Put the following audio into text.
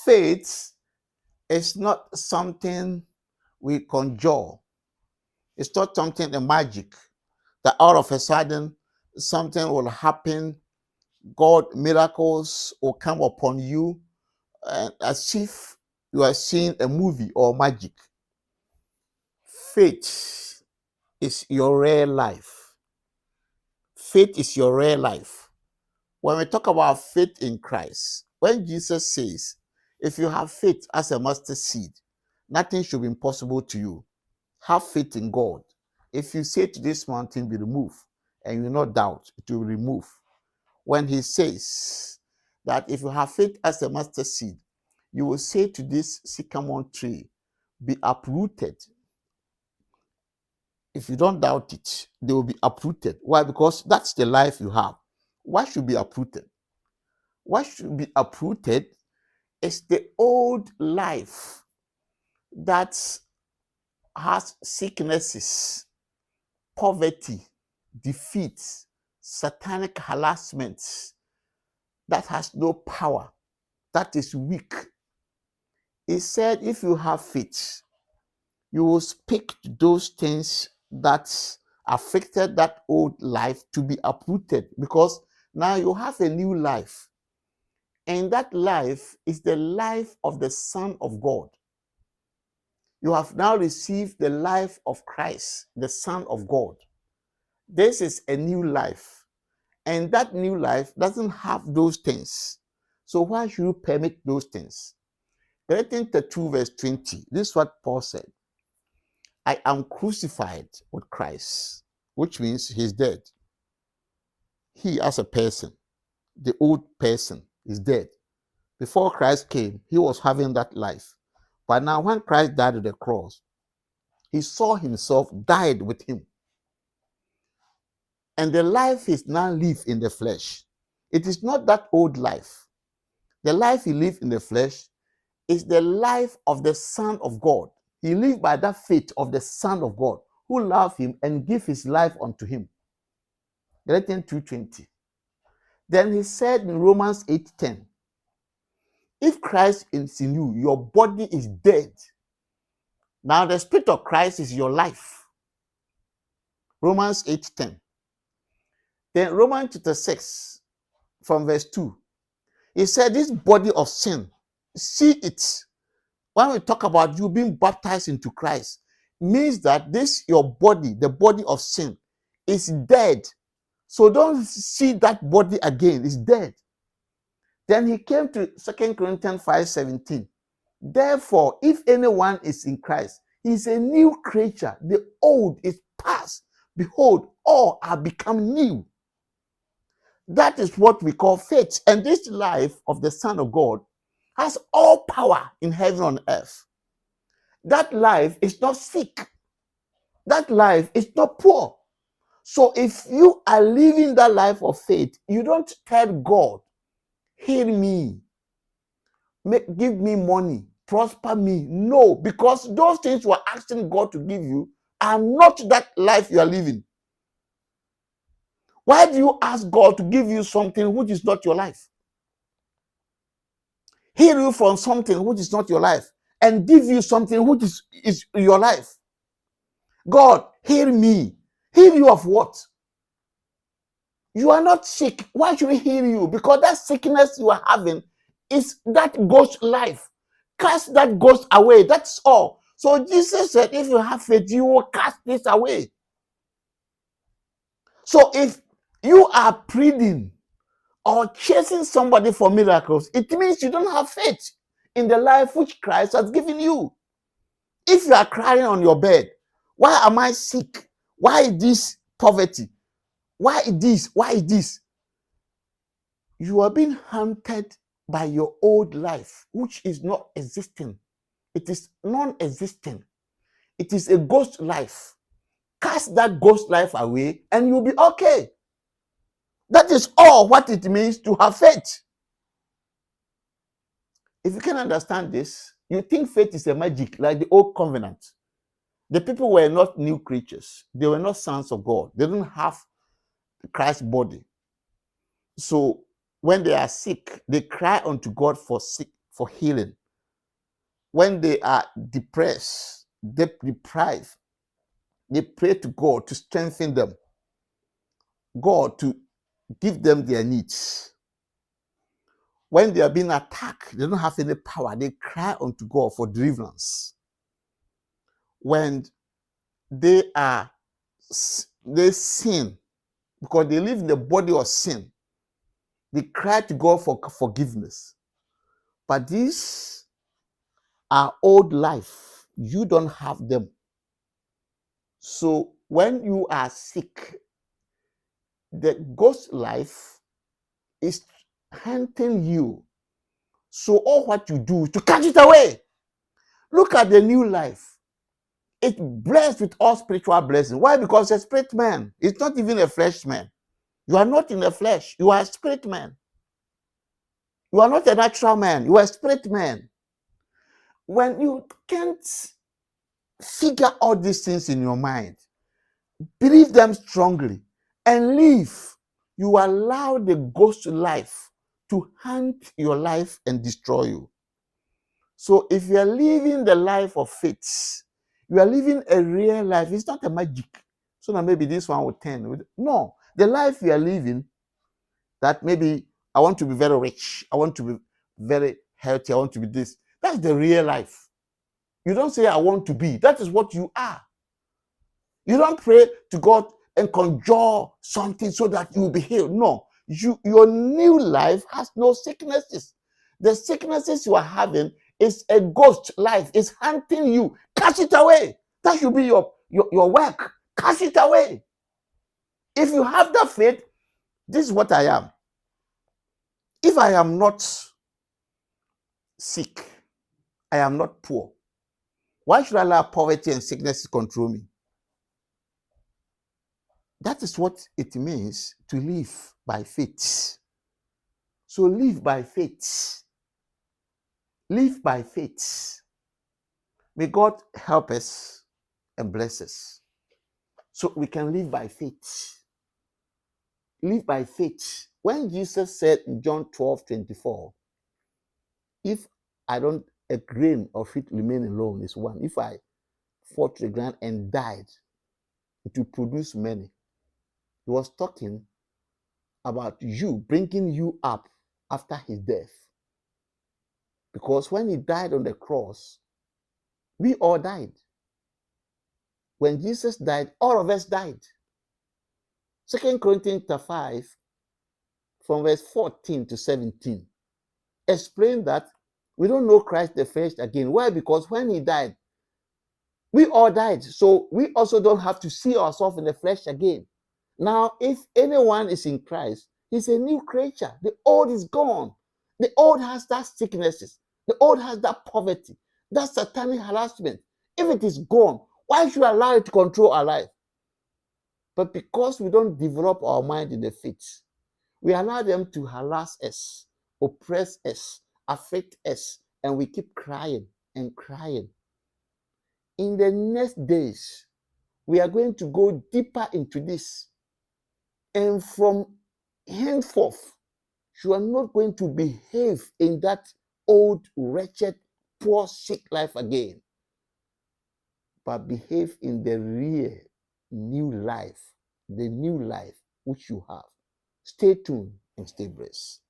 Faith is not something we conjure. It's not something a magic that all of a sudden something will happen. God miracles will come upon you, as if you are seeing a movie or magic. Faith is your real life. Faith is your real life. When we talk about faith in Christ, when Jesus says, if you have faith as a mustard seed, nothing should be impossible to you. Have faith in God. If you say to this mountain, be removed, and you will not doubt, it will remove. When he says that if you have faith as a mustard seed, you will say to this sycamore tree, be uprooted. If you don't doubt it, they will be uprooted. Why? Because that's the life you have. What should be uprooted? What should be uprooted is the old life that has sicknesses, poverty, defeat, satanic harassments, that has no power, that is weak. He said, if you have faith, you will speak to those things that affected that old life to be uprooted, because now you have a new life. And that life is the life of the Son of God. You have now received the life of Christ, the Son of God. This is a new life. And that new life doesn't have those things. So why should you permit those things? Galatians 2 verse 20. This is what Paul said. I am crucified with Christ, which means he's dead. He as a person, the old person, is dead. Before Christ came, he was having that life. But now when Christ died on the cross, he saw himself died with him. And the life is now lived in the flesh. It is not that old life. The life he lived in the flesh is the life of the Son of God. He lived by that faith of the Son of God, who loved him and gave his life unto him. Galatians 2:20. Then he said in Romans 8:10, if Christ is in you, your body is dead. Now the Spirit of Christ is your life. Romans 8:10. Then Romans chapter 6 from verse 2. He said, this body of sin, see it. When we talk about you being baptized into Christ, means that this, your body, the body of sin, is dead. So don't see that body again. It's dead. Then he came to 2 Corinthians 5:17. Therefore, if anyone is in Christ, he is a new creature. The old is past. Behold, all are become new. That is what we call faith. And this life of the Son of God has all power in heaven and earth. That life is not sick. That life is not poor. So if you are living that life of faith, you don't tell God, heal me, give me money, prosper me. No, because those things you are asking God to give you are not that life you are living. Why do you ask God to give you something which is not your life? Heal you from something which is not your life and give you something which is your life. God, heal me. Heal you of what? You are not sick. Why should we heal you? Because that sickness you are having is that ghost life. Cast that ghost away. That's all. So Jesus said, if you have faith, you will cast this away. So if you are pleading or chasing somebody for miracles, it means you don't have faith in the life which Christ has given you. If you are crying on your bed, why am I sick? Why is this poverty? Why is this? Why is this? You are being hunted by your old life, which is not existing. It is non-existent. It is a ghost life. Cast that ghost life away and you'll be okay. That is all what it means to have faith. If you can understand this, you think faith is a magic like the old covenant. The people were not new creatures. They were not sons of God. They didn't have Christ's body. So when they are sick, they cry unto God for for healing. When they are depressed, deprived, they pray to God to strengthen them, God to give them their needs. When they are being attacked, they don't have any power. They cry unto God for deliverance. When they sin because they live in the body of sin, they cry to God for forgiveness. But these are old life. You don't have them. So when you are sick, the ghost life is hunting you. So all what you do is to catch it away. Look at the new life. It's blessed with all spiritual blessings. Why? Because it's a spirit man. It's not even a flesh man. You are not in the flesh. You are a spirit man. You are not a natural man. You are a spirit man. When you can't figure all these things in your mind, believe them strongly, and live, you allow the ghost life to hunt your life and destroy you. So if you are living the life of faith, you are living a real life. It's not a magic. So now maybe this one will turn. No, the life you are living, that maybe I want to be very rich, I want to be very healthy, I want to be this. That's the real life. You don't say I want to be. That is what you are. You don't pray to God and conjure something so that you will be healed. No, your new life has no sicknesses. The sicknesses you are having is a ghost life. It's hunting you. Cast it away. That should be your work. Cast it away. If you have that faith, this is what I am. If I am not sick, I am not poor. Why should I allow poverty and sickness to control me? That is what it means to live by faith. So live by faith. Live by faith. May God help us and bless us so we can live by faith. Live by faith. When Jesus said in John 12:24, if I don't, a grain of it remain alone is one. If I fall to the ground and died, it will produce many. He was talking about you, bringing you up after his death. Because when he died on the cross, we all died. When Jesus died, all of us died. 2 Corinthians 5, from verse 14 to 17, explain that we don't know Christ the flesh again. Why? Because when he died, we all died. So we also don't have to see ourselves in the flesh again. Now, if anyone is in Christ, he's a new creature. The old is gone. The old has that sicknesses. The old has that poverty, that satanic harassment. If it is gone, why should we allow it to control our life? But because we don't develop our mind in the faith, we allow them to harass us, oppress us, affect us, and we keep crying and crying. In the next days, we are going to go deeper into this. And from henceforth, you are not going to behave in that old, wretched, poor, sick life again, but behave in the real new life, the new life which you have. Stay tuned and stay blessed.